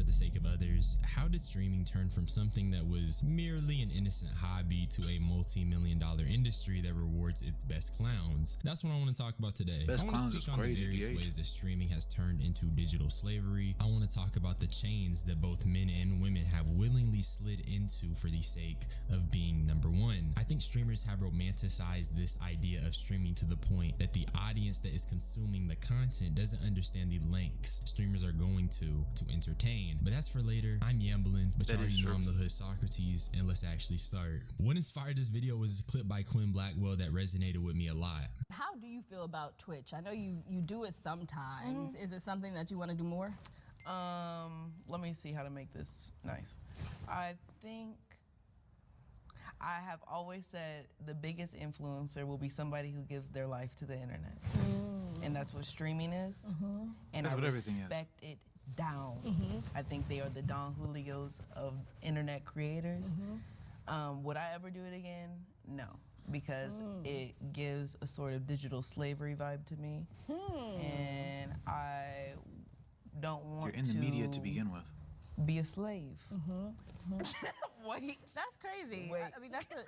for the sake of others, how did streaming turn from something that was merely an innocent hobby to a multi-million-dollar industry that rewards its best clowns? That's what I want to talk about today. Best I want clowns to is speak on the crazy, various BH. ways that streaming has turned into digital slavery. I want to talk about the chains that both men and women have willingly slid into for the sake of being number one. I think streamers have romanticized this idea of streaming to the point that the audience that is consuming the content doesn't understand the lengths streamers are going to entertain. But that's for later. I'm Yamblin, but you already know I'm the Hood Socrates, and let's actually start. What inspired this video was a clip by Quinn Blackwell that resonated with me a lot. How do you feel about Twitch? I know you do it sometimes. Is it something that you want to do more? Let me see how to make this nice. I think I have always said the biggest influencer will be somebody who gives their life to the internet. And that's what streaming is. And That's I what everything is. respect it down. I think they are the Don Julios of internet creators. Would I ever do it again? No, because it gives a sort of digital slavery vibe to me. And I don't want You're in the media to begin with. be a slave. Wait. That's crazy. Wait. I mean, that's a...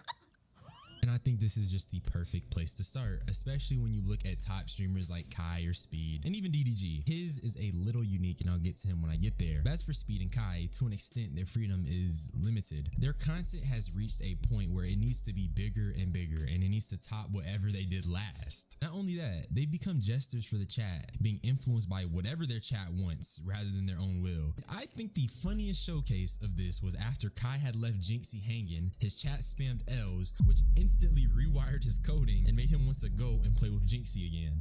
And I think this is just the perfect place to start, especially when you look at top streamers like Kai or Speed, and even DDG. His is a little unique, and I'll get to him when I get there. But as for Speed and Kai, to an extent, their freedom is limited. Their content has reached a point where it needs to be bigger and bigger, and it needs to top whatever they did last. Not only that, they've become jesters for the chat, being influenced by whatever their chat wants rather than their own will. I think the funniest showcase of this was after Kai had left Jinxie hanging, his chat spammed L's, which instantly rewired his coding and made him want to go and play with Jinxie again.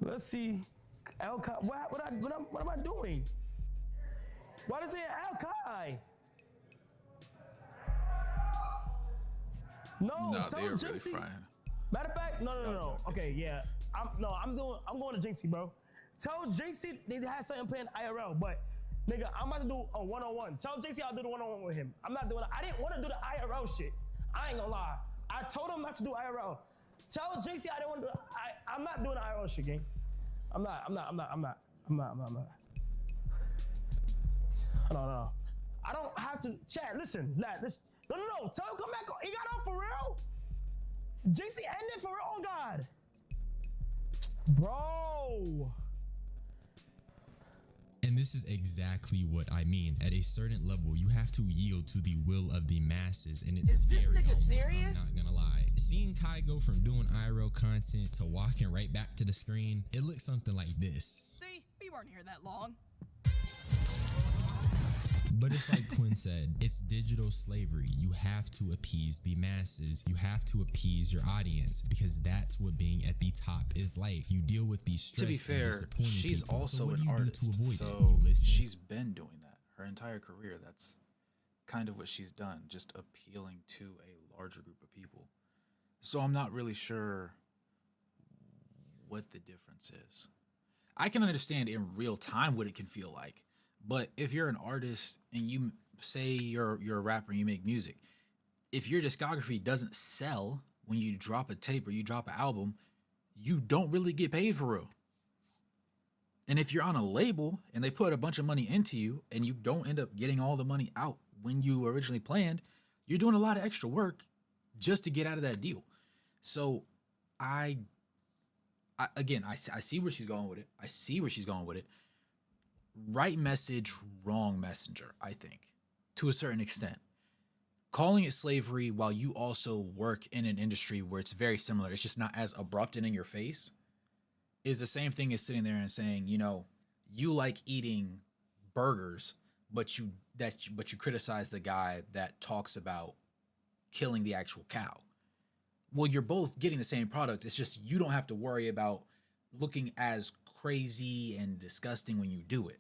Let's see. What am I doing? Why does it say Al-Kai? No, No, tell they are really Jinxie. frying. Matter of fact, no. Okay, yeah. I'm going to Jinxie, bro. Tell Jinxie they had something playing IRL, but nigga, I'm about to do a one-on-one. Tell Jinxie I'll do the one-on-one with him. I'm not doing it. I didn't want to do the IRL shit. I ain't gonna lie. I told him not to do IRL. Tell JC I didn't want to do I'm not doing the IRL shit, gang. I'm not. No. I don't have to chat. Listen, lad, listen. No. Tell him come back. He got on for real? JC ended for real? Oh God. Bro. And this is exactly what I mean. At a certain level, you have to yield to the will of the masses, and it's scary. Is this nigga almost, serious? I'm not gonna lie. Seeing Kai go from doing IRL content to walking right back to the screen, it looks something like this. See, we weren't here that long. But it's like Quinn said, it's digital slavery. You have to appease the masses. You have to appease your audience, because that's what being at the top is like. You deal with these stress To be fair, and disappointing she's people. also so what an do you artist, do to avoid so it? You listen. she's been doing that her entire career. That's kind of what she's done, just appealing to a larger group of people. So I'm not really sure what the difference is. I can understand in real time what it can feel like, but if you're an artist and you say you're a rapper and you make music, if your discography doesn't sell when you drop a tape or you drop an album, you don't really get paid for real. And if you're on a label and they put a bunch of money into you and you don't end up getting all the money out when you originally planned, you're doing a lot of extra work just to get out of that deal. So I see where she's going with it. Right message, wrong messenger, I think, to a certain extent. Calling it slavery while you also work in an industry where it's very similar, it's just not as abrupt and in your face, is the same thing as sitting there and saying, you know, you like eating burgers, but you criticize the guy that talks about killing the actual cow. Well, you're both getting the same product. It's just you don't have to worry about looking as crazy and disgusting when you do it.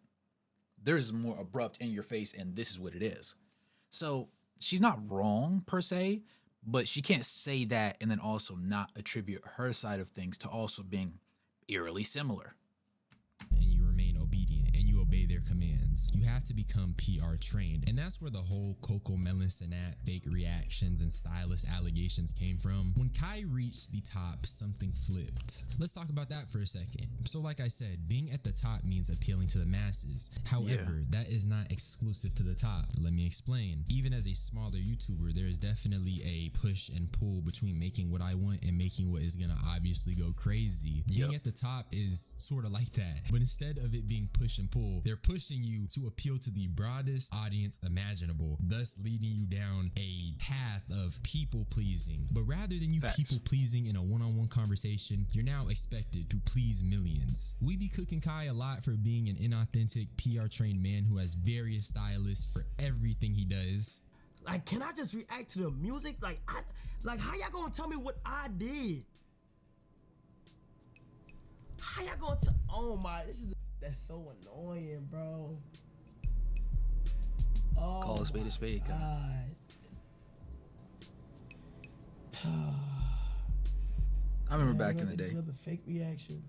There's more abrupt in your face, and this is what it is. So she's not wrong per se, but she can't say that and then also not attribute her side of things to also being eerily similar. And you remain obedient and you obey their commands. You have to become PR trained. And that's where the whole Coco Melon Sanat fake reactions and stylist allegations came from. When Kai reached the top, something flipped. Let's talk about that for a second. So like I said, being at the top means appealing to the masses. However, that is not exclusive to the top. Let me explain. Even as a smaller YouTuber, there is definitely a push and pull between making what I want and making what is gonna obviously go crazy. Being at the top is sort of like that, but instead of it being push and pull, they're pushing you to appeal to the broadest audience imaginable, thus leading you down a path of people pleasing. But rather than you people pleasing in a one-on-one conversation, you're now expected to please millions. We be cooking Kai a lot for being an inauthentic PR trained man who has various stylists for everything he does. Like, can I just react to the music? Like, how y'all gonna tell me what I did? How y'all gonna tell? Oh my, that's so annoying, bro. Oh, Call a spade, God. I remember back in the day. The fake reaction.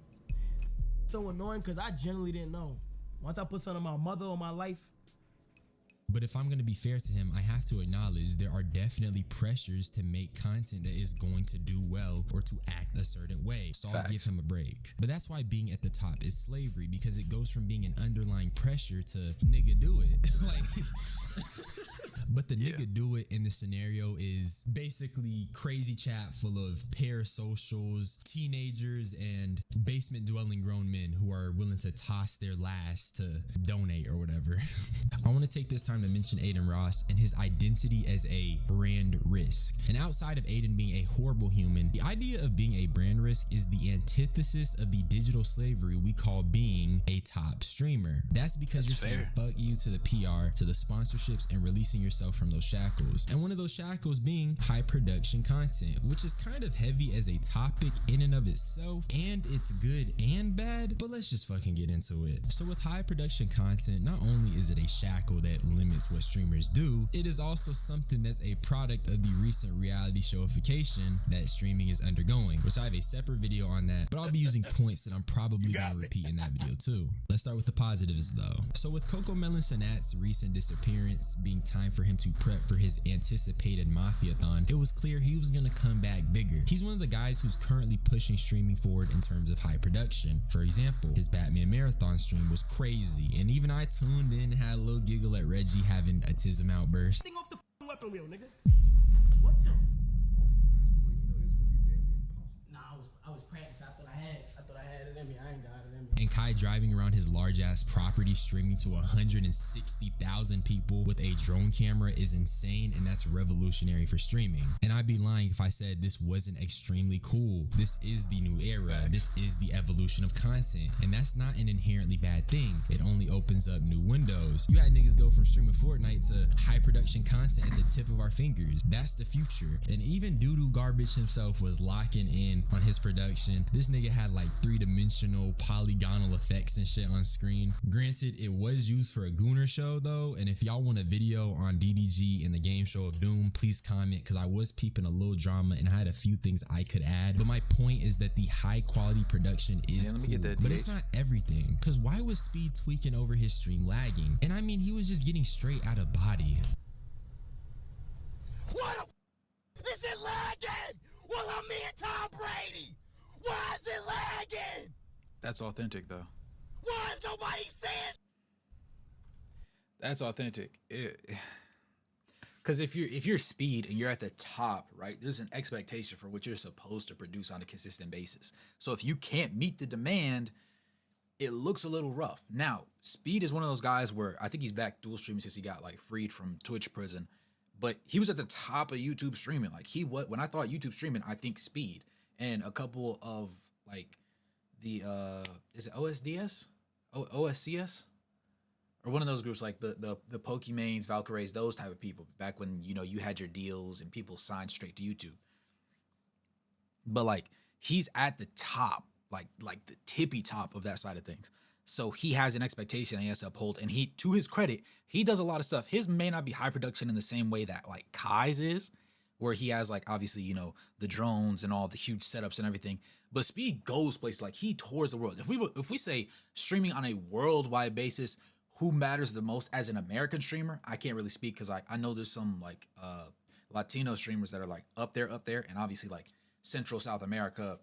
So annoying because I genuinely didn't know. Once I put something on my mother or my life. But if I'm going to be fair to him, I have to acknowledge there are definitely pressures to make content that is going to do well or to act a certain way. So I'll give him a break. But that's why being at the top is slavery, because it goes from being an underlying pressure to nigga do it. Like, but the nigga do it in the scenario is basically crazy chat full of parasocials, teenagers, and basement dwelling grown men who are willing to toss their last to donate or whatever. I want to take this time to mention Aiden Ross and his identity as a brand risk. And outside of Aiden being a horrible human, the idea of being a brand risk is the antithesis of the digital slavery we call being a top streamer. That's because you're saying fuck you to the PR, to the sponsorships, and releasing yourself from those shackles. And one of those shackles being high production content, which is kind of heavy as a topic in and of itself, and it's good and bad, but let's just fucking get into it. So with high production content, not only is it a shackle that limits what streamers do, it is also something that's a product of the recent reality showification that streaming is undergoing, which I have a separate video on that, but I'll be using points that I'm probably going to repeat in that video too. Let's start with the positives though. So with Coco Melon Sanat's recent disappearance being time for him to prep for his anticipated Mafia-thon, it was clear he was going to come back bigger. He's one of the guys who's currently pushing streaming forward in terms of high production. For example, his Batman Marathon stream was crazy, and even I tuned in and had a little giggle at Reggie having a tism outburst. Thing off the weapon wheel, nigga. What the? Nah, I was practicing. I thought I had it in me. I ain't got it in me. And Kai driving around his large ass property streaming to 160,000 people with a drone camera is insane, and that's revolutionary for streaming. And I'd be lying if I said this wasn't extremely cool. This is the new era. This is the evolution of content, and that's not an inherently bad thing. It only opens up new windows. You had niggas go from streaming Fortnite to high production content at the tip of our fingers. That's the future. And even Doodoo Garbage himself was locking in on his production. This nigga had like 3-dimensional polygonal effects and shit on screen. Granted, it was used for a Gooner show though, and if y'all want a video on DDG in the game show of Doom, please comment, because I was peeping a little drama and I had a few things I could add. But my point is that the high quality production is cool, but it's not everything. Because why was Speed tweaking over his stream lagging? And I mean, he was just getting straight out of body. What is it lagging? Well, I'm me and Tom Brady. Why is it lagging? That's authentic though. Why is nobody saying? That's authentic. Because if you're Speed and you're at the top, right, there's an expectation for what you're supposed to produce on a consistent basis. So if you can't meet the demand, it looks a little rough. Now, Speed is one of those guys where I think he's back dual streaming since he got like freed from Twitch prison, but he was at the top of YouTube streaming. Like when I thought YouTube streaming, I think Speed and a couple of like the is it OSDS? OSCS? Or one of those groups like the Pokemanes, Valkyries, those type of people back when, you know, you had your deals and people signed straight to YouTube. But like he's at the top, like the tippy top of that side of things. So he has an expectation he has to uphold, and he, to his credit, he does a lot of stuff. His may not be high production in the same way that like Kai's is, where he has like obviously, you know, the drones and all the huge setups and everything. But Speed goes places, like he tours the world. If we say streaming on a worldwide basis, who matters the most as an American streamer, I can't really speak because I know there's some like Latino streamers that are like up there, and obviously like Central South America,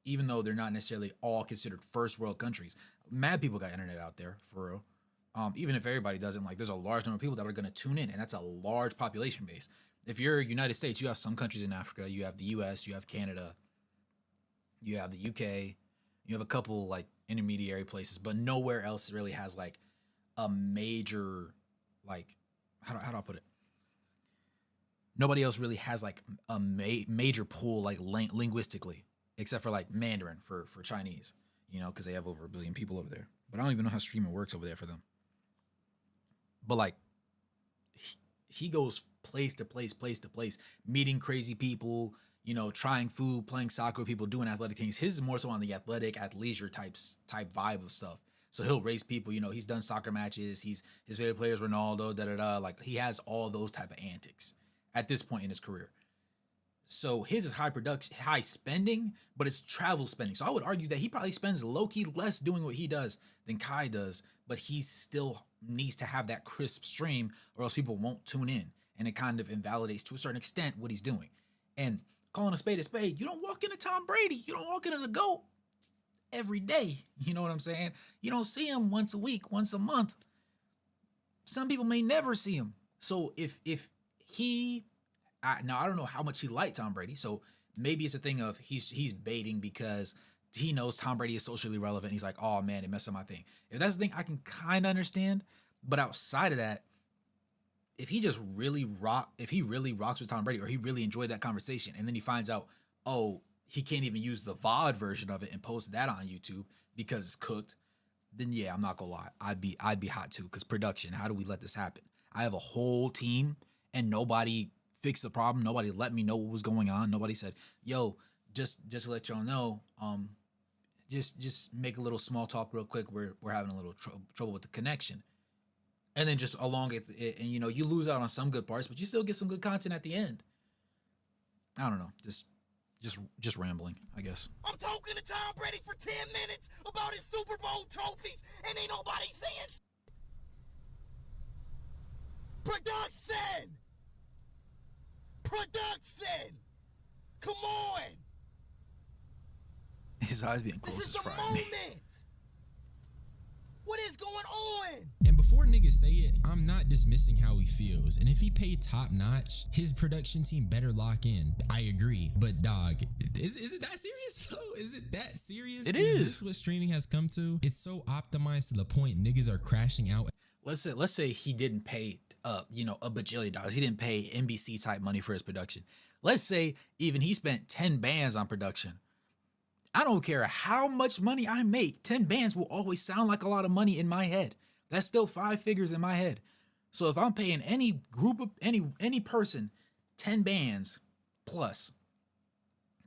even though they're not necessarily all considered first world countries, mad people got internet out there for real. Even if everybody doesn't, like there's a large number of people that are going to tune in, and that's a large population base. If you're United States, you have some countries in Africa, you have the US, you have Canada, you have the UK, you have a couple like intermediary places, but nowhere else really has like a major, like, how do I put it? Nobody else really has like a major pool like linguistically, except for like Mandarin for Chinese, you know, because they have over 1 billion people over there. But I don't even know how streaming works over there for them. But like, he goes place to place, meeting crazy people, you know, trying food, playing soccer with people, doing athletic things. His is more so on the athletic, athleisure type vibe of stuff. So he'll race people, you know, he's done soccer matches. His favorite player is Ronaldo, Like he has all those type of antics at this point in his career. So his is high production, high spending, but it's travel spending. So I would argue that he probably spends low-key less doing what he does than Kai does, but he still needs to have that crisp stream or else people won't tune in. And it kind of invalidates to a certain extent what he's doing. And calling a spade, you don't walk into Tom Brady. You don't walk into the GOAT every day. You know what I'm saying? You don't see him once a week, once a month. Some people may never see him. So if he... now, I don't know how much he liked Tom Brady, so maybe it's a thing of he's baiting because he knows Tom Brady is socially relevant. He's like, oh man, it messed up my thing. If that's the thing, I can kind of understand. But outside of that, if he really rocks with Tom Brady, or he really enjoyed that conversation, and then he finds out, oh, he can't even use the VOD version of it and post that on YouTube because it's cooked, then yeah, I'm not gonna lie, I'd be hot too. Because production, how do we let this happen? I have a whole team and nobody fix the problem. Nobody let me know what was going on. Nobody said, yo, just to let y'all know, just make a little small talk real quick. We're having a little trouble with the connection. And then just along it, and you know, you lose out on some good parts, but you still get some good content at the end. I don't know, just rambling, I guess. I'm talking to Tom Brady for 10 minutes about his Super Bowl trophies, and ain't nobody saying shit. Production! Come on! His eyes being closed This is is the frying me. moment! What is going on? And before niggas say it, I'm not dismissing how he feels. And if he paid top notch, his production team better lock in. I agree. But dog, is it that serious though? Is it that serious? It Is is. this what streaming has come to? It's so optimized to the point niggas are crashing out. Let's say he didn't pay you know, a bajillion dollars. He didn't pay NBC type money for his production. Let's say even he spent 10 bands on production. I don't care how much money I make, 10 bands will always sound like a lot of money in my head. That's still 5 figures in my head. So if I'm paying any group of any person 10 bands plus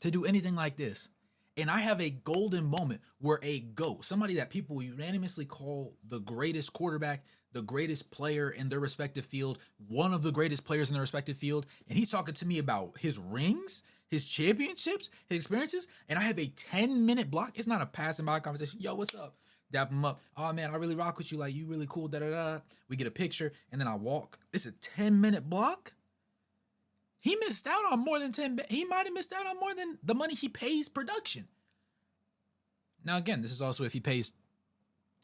to do anything like this, and I have a golden moment where a GOAT, somebody that people unanimously call the greatest quarterback, the greatest player in their respective field, one of the greatest players in their respective field, and he's talking to me about his rings, his championships, his experiences, and I have a 10-minute block. It's not a passing by conversation. Yo, what's up? Dap him up. Oh man, I really rock with you. Like, you really cool. Da da da. We get a picture, and then I walk. It's a 10-minute block. He missed out on more than 10. He might have missed out on more than the money he pays production. Now again, this is also if he pays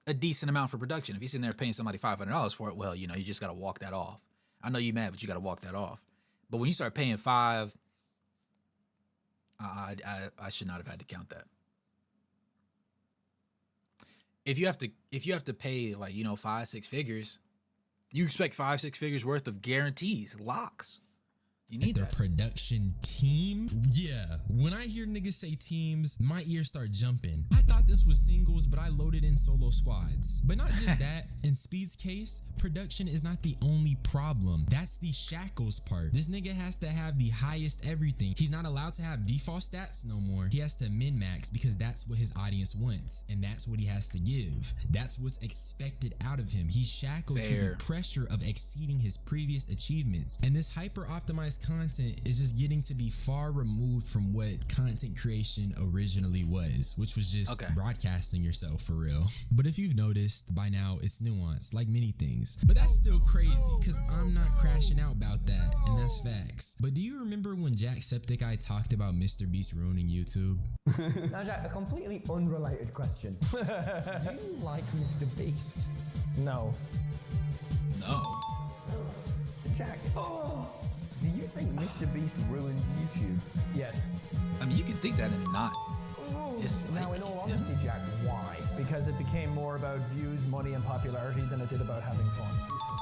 a decent amount for production. If he's sitting there paying somebody $500 for it, well, you know, you just got to walk that off. I know you mad, but you got to walk that off. But when you start paying $5, I should not have had to count that. If you have to pay like, you know, 5-6 figures, you expect 5-6 figures worth of guarantees, locks. You need their that. production team. Yeah, when I hear niggas say teams, my ears start jumping. I thought this was singles, but I loaded in solo squads. But not just that, in Speed's case, production is not the only problem. That's the shackles part. This nigga has to have the highest everything. He's not allowed to have default stats no more. He has to min-max because that's what his audience wants, and that's what he has to give. That's what's expected out of him. He's shackled to Fair. the pressure of exceeding his previous achievements. And this hyper-optimized content is just getting to be far removed from what content creation originally was, which was just broadcasting yourself for real. But if you've noticed by now, it's nuanced, like many things. But that's still crazy, because I'm not crashing out about that, and that's facts. But do you remember when Jacksepticeye talked about Mr. Beast ruining YouTube? Now, Jack, a completely unrelated question. Do you like Mr. Beast? No. No. Jack, do you think Mr. Beast ruined YouTube? Yes. I mean, you can think that and not. It's Now, in all honesty, Jack, why? Because it became more about views, money, and popularity than it did about having fun.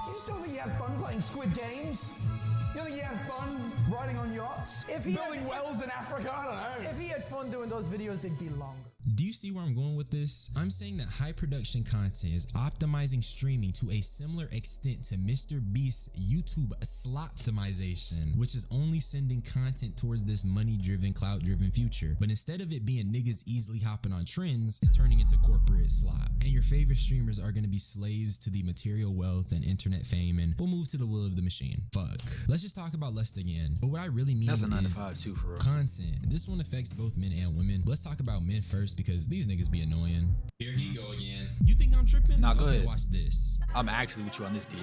You just don't think you had fun playing Squid Games? You don't think you had fun riding on yachts? Building wells in Africa? I don't know. If he had fun doing those videos, they'd be longer. Do you see where I'm going with this? I'm saying that high production content is optimizing streaming to a similar extent to Mr. Beast's YouTube slot-optimization, which is only sending content towards this money-driven, clout-driven future. But instead of it being niggas easily hopping on trends, it's turning into corporate slop. And your favorite streamers are gonna be slaves to the material wealth and internet fame, and we'll move to the will of the machine. Fuck. Let's just talk about lust again. But what I really mean That's a 9 to is 5 too, for real. content. This one affects both men and women. Let's talk about men first, because these niggas be annoying. Here he go again. You think I'm tripping? Nah, go Okay, ahead. watch this. I'm actually with you on this, DH.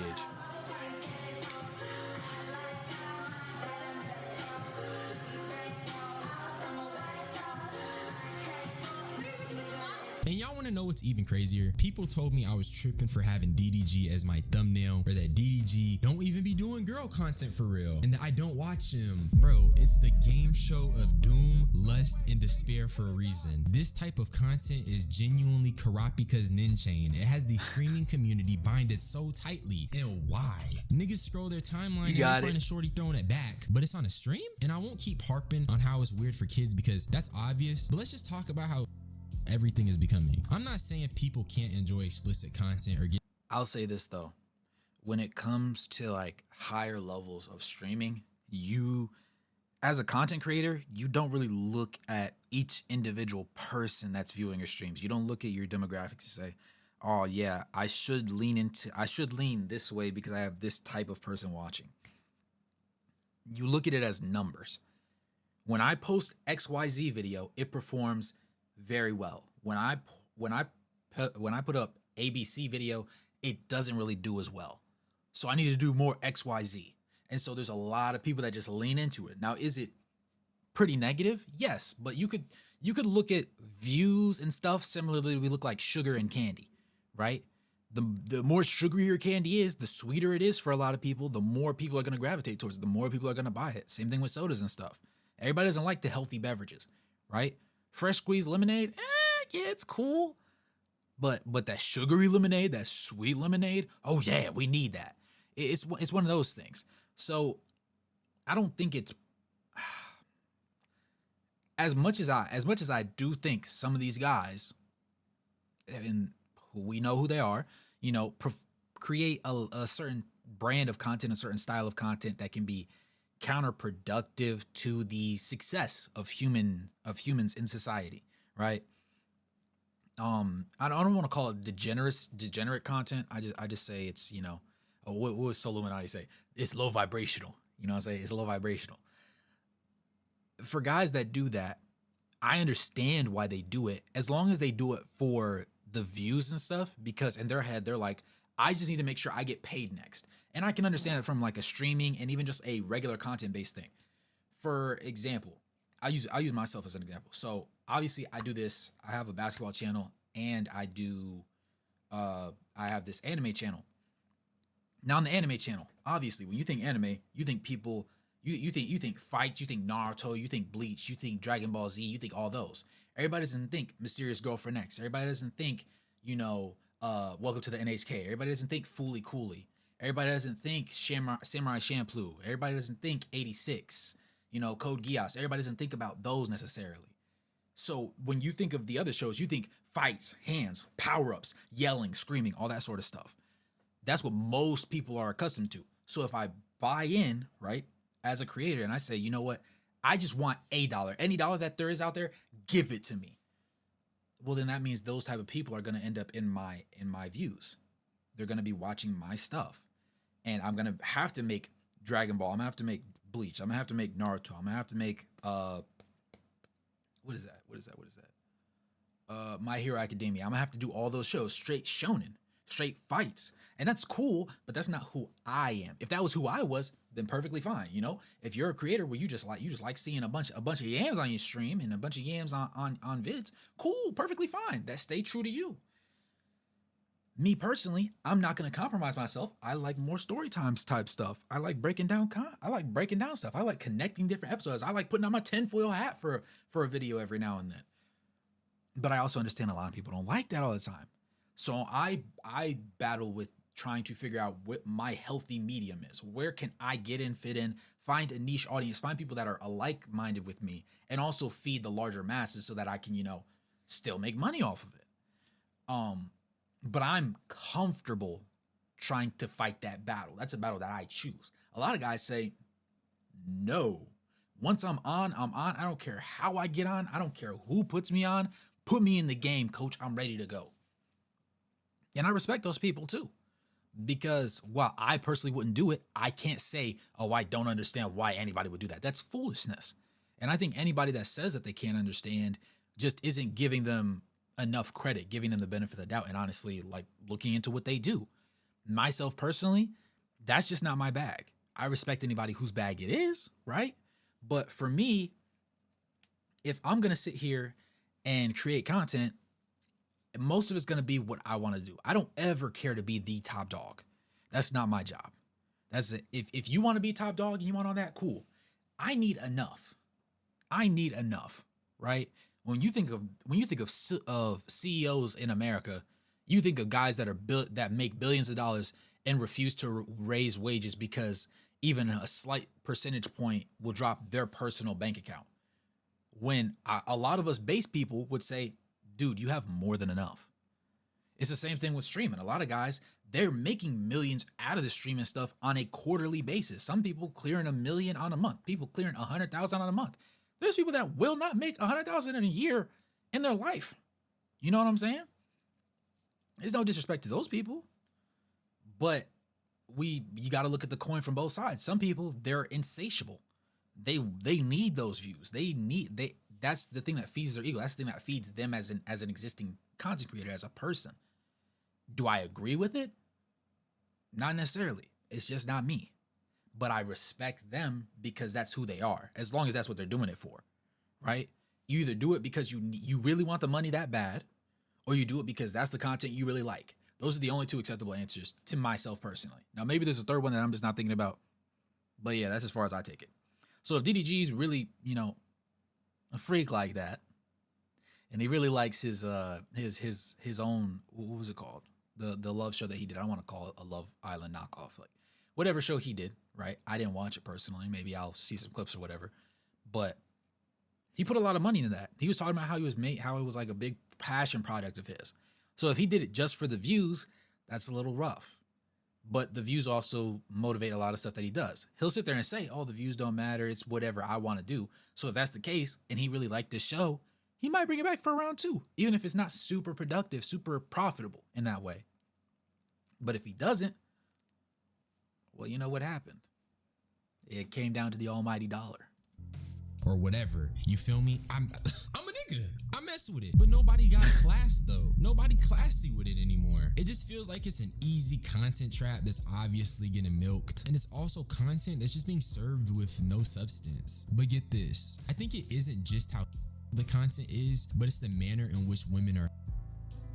And y'all want to know what's even crazier? People told me I was tripping for having DDG as my thumbnail, or that DDG don't even be doing girl content for real, and that I don't watch him. Bro, it's the game show of doom, lust, and despair for a reason. This type of content is genuinely Karapika's Ninchain. It has the streaming community binded so tightly. And why? Niggas scroll their timeline and they find a shorty throwing it back, but it's on a stream? And I won't keep harping on how it's weird for kids, because that's obvious, but let's just talk about how everything is becoming. I'm not saying people can't enjoy explicit content or get. I'll say this though, when it comes to like higher levels of streaming, you as a content creator, you don't really look at each individual person that's viewing your streams. You don't look at your demographics and say, oh yeah, I should lean this way because I have this type of person watching. You look at it as numbers. When I post XYZ video, it performs very well. When I put up ABC video, it doesn't really do as well. So I need to do more XYZ. And so there's a lot of people that just lean into it. Now, is it pretty negative? Yes, but you could look at views and stuff. Similarly, we look like sugar and candy, right? The more sugary your candy is, the sweeter it is for a lot of people, the more people are going to gravitate towards it, the more people are going to buy it. Same thing with sodas and stuff. Everybody doesn't like the healthy beverages, right? Fresh squeezed lemonade, yeah, it's cool. But that sugary lemonade, that sweet lemonade, oh yeah, we need that. It's one of those things. So I don't think it's as much as I do think some of these guys, and we know who they are, you know, create a certain brand of content, a certain style of content that can be counterproductive to the success of humans in society, right? I don't want to call it degenerate content. I just say it's, you know, what was Soluminati say? It's low vibrational. You know what I'm saying? It's low vibrational. For guys that do that, I understand why they do it, as long as they do it for the views and stuff, because in their head, they're like, I just need to make sure I get paid next. And I can understand it from like a streaming and even just a regular content-based thing. For example, I'll use myself as an example. So obviously I do this, I have a basketball channel, and I have this anime channel. Now on the anime channel, obviously when you think anime, you think people, you think fights, you think Naruto, you think Bleach, you think Dragon Ball Z, you think all those. Everybody doesn't think Mysterious Girlfriend X. Everybody doesn't think, you know, Welcome to the NHK. Everybody doesn't think Fooly Cooley. Everybody doesn't think Samurai Champloo. Everybody doesn't think 86, you know, Code Geass. Everybody doesn't think about those necessarily. So when you think of the other shows, you think fights, hands, power-ups, yelling, screaming, all that sort of stuff. That's what most people are accustomed to. So if I buy in, right, as a creator, and I say, you know what, I just want $1. Any dollar that there is out there, give it to me. Well, then that means those type of people are going to end up in my views. They're going to be watching my stuff. And I'm going to have to make Dragon Ball. I'm going to have to make Bleach. I'm gonna have to make Naruto. I'm gonna have to make what is that? My Hero Academia. I'm gonna have to do all those shows, straight shonen, straight fights. And that's cool, but that's not who I am. If that was who I was, then perfectly fine. You know, if you're a creator where you just like seeing a bunch of yams on your stream and a bunch of yams on vids, cool, perfectly fine. That stay true to you. Me personally, I'm not gonna compromise myself. I like more story times type stuff. I like breaking down stuff. I like connecting different episodes. I like putting on my tinfoil hat for a video every now and then. But I also understand a lot of people don't like that all the time. So I battle with trying to figure out what my healthy medium is. Where can I get in, fit in, find a niche audience, find people that are alike-minded with me, and also feed the larger masses so that I can, still make money off of it. But I'm comfortable trying to fight that battle. That's a battle that I choose. A lot of guys say, no. Once I'm on, I'm on. I don't care how I get on. I don't care who puts me on. Put me in the game, coach. I'm ready to go. And I respect those people too. Because while I personally wouldn't do it, I can't say, oh, I don't understand why anybody would do that. That's foolishness. And I think anybody that says that they can't understand just isn't giving them enough credit, giving them the benefit of the doubt, and honestly, like looking into what they do. Myself personally, that's just not my bag. I respect anybody whose bag it is, right? But for me, if I'm going to sit here and create content, most of it's going to be what I want to do. I don't ever care to be the top dog. That's not my job. That's it. If you want to be top dog and you want all that, cool. I need enough, right? When you think of CEOs in America, you think of guys that make billions of dollars and refuse to raise wages because even a slight percentage point will drop their personal bank account. When a lot of us base people would say, dude, you have more than enough. It's the same thing with streaming. A lot of guys, they're making millions out of the streaming stuff on a quarterly basis. Some people clearing $1 million on a month, people clearing 100,000 on a month. There's people that will not make 100,000 in a year in their life. You know what I'm saying? There's no disrespect to those people, but you got to look at the coin from both sides. Some people, they're insatiable. They need those views. That's the thing that feeds their ego. That's the thing that feeds them as an existing content creator, as a person. Do I agree with it? Not necessarily. It's just not me. But I respect them because that's who they are, as long as that's what they're doing it for, right? You either do it because you really want the money that bad, or you do it because that's the content you really like. Those are the only two acceptable answers to myself personally. Now, maybe there's a third one that I'm just not thinking about, but yeah, that's as far as I take it. So if DDG's really, a freak like that, and he really likes his own, what was it called? The love show that he did. I don't want to call it a Love Island knockoff, like whatever show he did, right? I didn't watch it personally. Maybe I'll see some clips or whatever. But he put a lot of money into that. He was talking about how it was like a big passion project of his. So if he did it just for the views, that's a little rough. But the views also motivate a lot of stuff that he does. He'll sit there and say, oh, the views don't matter. It's whatever I want to do. So if that's the case, and he really liked this show, he might bring it back for round 2, even if it's not super productive, super profitable in that way. But if he doesn't, well, you know what happened? It came down to the almighty dollar. Or whatever, you feel me? I'm a nigga. I mess with it, but nobody got class though. Nobody classy with it anymore. It just feels like it's an easy content trap that's obviously getting milked, and it's also content that's just being served with no substance. But get this, I think it isn't just how the content is, but it's the manner in which women are.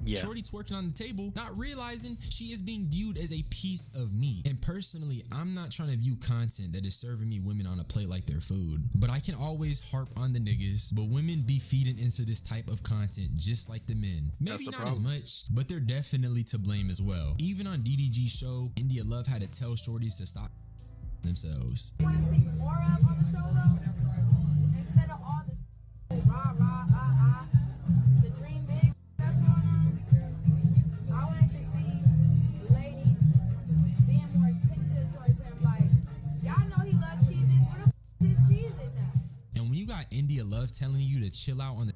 Yeah. Shorty twerking on the table, not realizing she is being viewed as a piece of meat. And personally, I'm not trying to view content that is serving me women on a plate like their food. But I can always harp on the niggas, but women be feeding into this type of content just like the men. Maybe not as much, but they're definitely to blame as well. Even on DDG's show, India Love had to tell shorties to stop themselves. You want to see more of on the show though? Instead of all the rah, the dream big that's going on, I wanted to see ladies being more attentive towards him. Like, y'all know he loves cheeses. Where the is cheeses at? And when you got India Love telling you to chill out on the,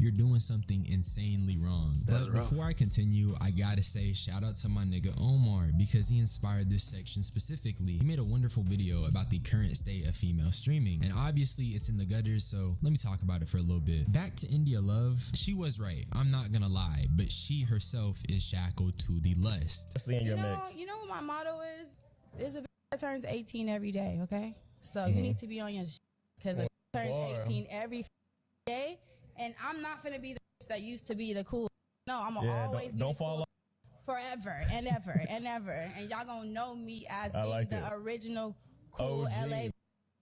you're doing something insanely wrong. That's But rough. before I continue, I gotta say shout out to my nigga Omar because he inspired this section specifically. He made a wonderful video about the current state of female streaming, and obviously it's in the gutters, so let me talk about it for a little bit. Back to India Love, she was right, I'm not gonna lie, but she herself is shackled to the lust. Especially in your mix. You know what my motto is? There's a bitch that turns 18 every day, okay? So you need to be on your because a bitch turns 18 every day, and I'm not gonna be the bitch that used to be the cool. No, I'm gonna always be don't the fall cool off. forever and ever and ever, and y'all gonna know me as being like the it. original cool OG. LA.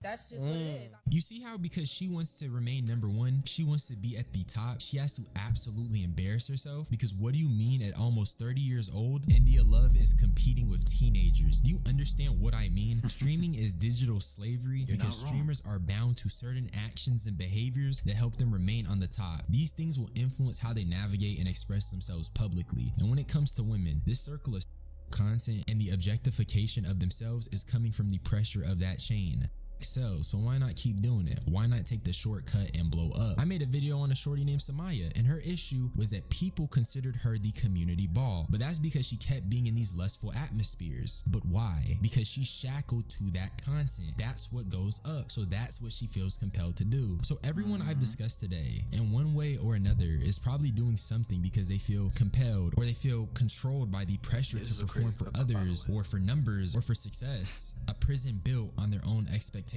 That's just what it is. You see how because she wants to remain number one, she wants to be at the top, she has to absolutely embarrass herself? Because what do you mean at almost 30 years old, India Love is competing with teenagers? Do you understand what I mean? Streaming is digital slavery because not wrong. streamers are bound to certain actions and behaviors that help them remain on the top. These things will influence how they navigate and express themselves publicly. And when it comes to women, this circle of content and the objectification of themselves is coming from the pressure of that chain. Excel, so why not keep doing it? Why not take the shortcut and blow up? I made a video on a shorty named Samaya, and her issue was that people considered her the community ball, but that's because she kept being in these lustful atmospheres. But why? Because she's shackled to that content. That's what goes up, so that's what she feels compelled to do. So everyone I've discussed today, in one way or another, is probably doing something because they feel compelled or they feel controlled by the pressure This to is a perform great for clip, by the others way. or for numbers or for success. A prison built on their own expectations.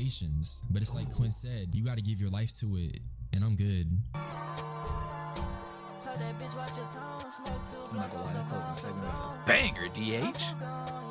But it's like Quinn said, you gotta give your life to it, and I'm good. I'm not gonna lie, the closing segment was a banger, DH.